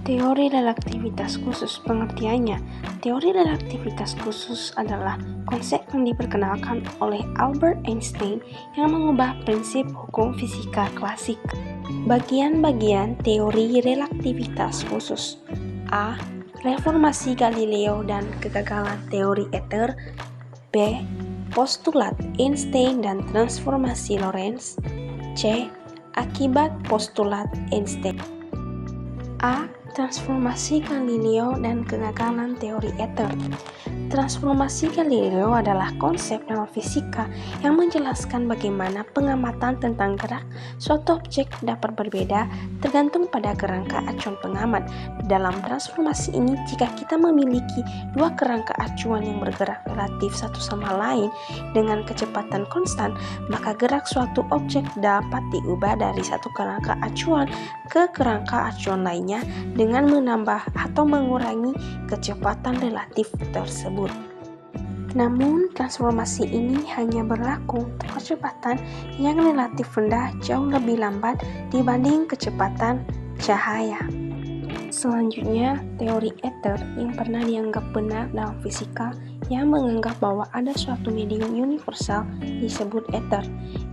Teori relativitas khusus pengertiannya. Teori relativitas khusus adalah konsep yang diperkenalkan oleh Albert Einstein yang mengubah prinsip hukum fisika klasik. Bagian-bagian teori relativitas khusus. A. Reformasi Galileo dan kegagalan teori ether. B. Postulat Einstein dan transformasi Lorentz. C. Akibat postulat Einstein. A. Transformasi Galileo dan kegagalan teori ether. Transformasi Galileo adalah konsep dalam fisika yang menjelaskan bagaimana pengamatan tentang gerak suatu objek dapat berbeda tergantung pada kerangka acuan pengamat. Dalam transformasi ini, jika kita memiliki dua kerangka acuan yang bergerak relatif satu sama lain dengan kecepatan konstan, maka gerak suatu objek dapat diubah dari satu kerangka acuan ke kerangka acuan lainnya dengan menambah atau mengurangi kecepatan relatif tersebut. Namun, transformasi ini hanya berlaku untuk kecepatan yang relatif rendah jauh lebih lambat dibanding kecepatan cahaya. Selanjutnya, teori ether yang pernah dianggap benar dalam fisika yang menganggap bahwa ada suatu medium universal disebut ether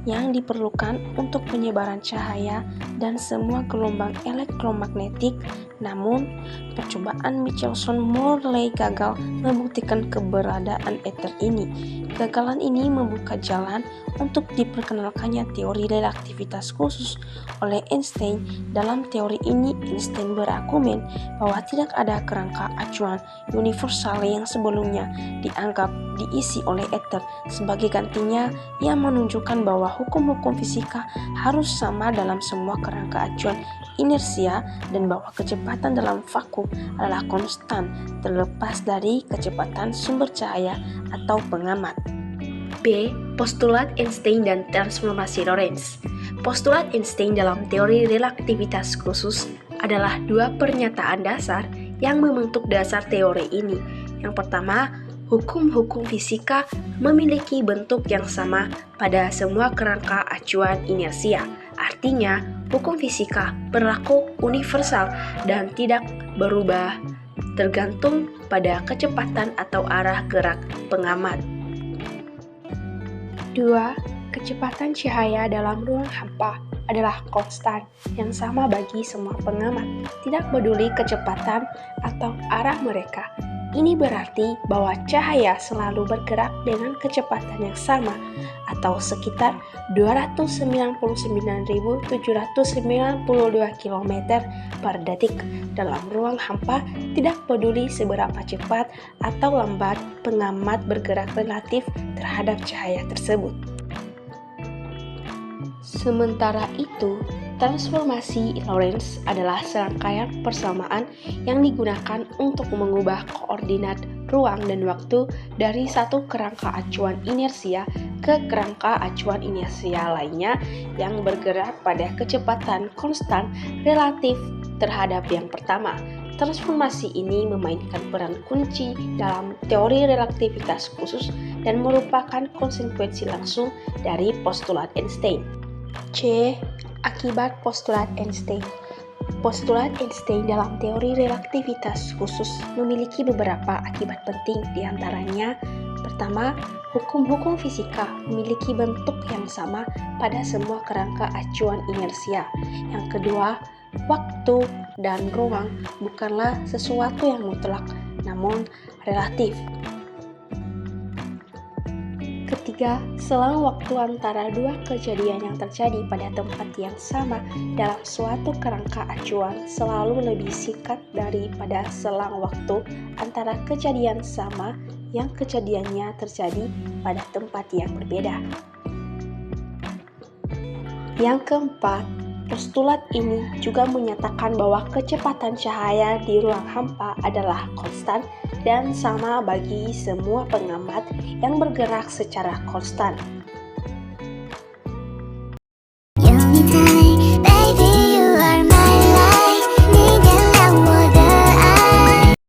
yang diperlukan untuk penyebaran cahaya dan semua gelombang elektromagnetik. Namun, percobaan Michelson-Morley gagal membuktikan keberadaan ether ini. Kegagalan ini membuka jalan untuk diperkenalkannya teori relativitas khusus oleh Einstein. Dalam teori ini, Einstein berargumen bahwa tidak ada kerangka acuan universal yang sebelumnya dianggap diisi oleh ether. Sebagai gantinya, ia menunjukkan bahwa hukum-hukum fisika harus sama dalam semua kerangka acuan inersia dan bahwa kecepatan dalam vakum adalah konstan terlepas dari kecepatan sumber cahaya atau pengamat. B. Postulat Einstein dan transformasi Lorentz. Postulat Einstein dalam teori relativitas khusus adalah dua pernyataan dasar yang membentuk dasar teori ini. Yang pertama, hukum-hukum fisika memiliki bentuk yang sama pada semua kerangka acuan inersia. Artinya, hukum fisika berlaku universal dan tidak berubah tergantung pada kecepatan atau arah gerak pengamat. 2. Kecepatan cahaya dalam ruang hampa adalah konstan yang sama bagi semua pengamat, tidak peduli kecepatan atau arah mereka. Ini berarti bahwa cahaya selalu bergerak dengan kecepatan yang sama atau sekitar 299.792 km per detik dalam ruang hampa, tidak peduli seberapa cepat atau lambat pengamat bergerak relatif terhadap cahaya tersebut. Sementara itu, transformasi Lorentz adalah serangkaian persamaan yang digunakan untuk mengubah koordinat ruang dan waktu dari satu kerangka acuan inersia ke kerangka acuan inersia lainnya yang bergerak pada kecepatan konstan relatif terhadap yang pertama. Transformasi ini memainkan peran kunci dalam teori relativitas khusus dan merupakan konsekuensi langsung dari postulat Einstein. C. Akibat postulat Einstein. Postulat Einstein dalam teori relativitas khusus memiliki beberapa akibat penting, diantaranya: pertama, hukum-hukum fisika memiliki bentuk yang sama pada semua kerangka acuan inersia. Yang kedua, waktu dan ruang bukanlah sesuatu yang mutlak, namun relatif. Ketiga, selang waktu antara dua kejadian yang terjadi pada tempat yang sama dalam suatu kerangka acuan selalu lebih singkat daripada selang waktu antara kejadian sama yang kejadiannya terjadi pada tempat yang berbeda. Yang keempat, postulat ini juga menyatakan bahwa kecepatan cahaya di ruang hampa adalah konstan dan sama bagi semua pengamat yang bergerak secara konstan.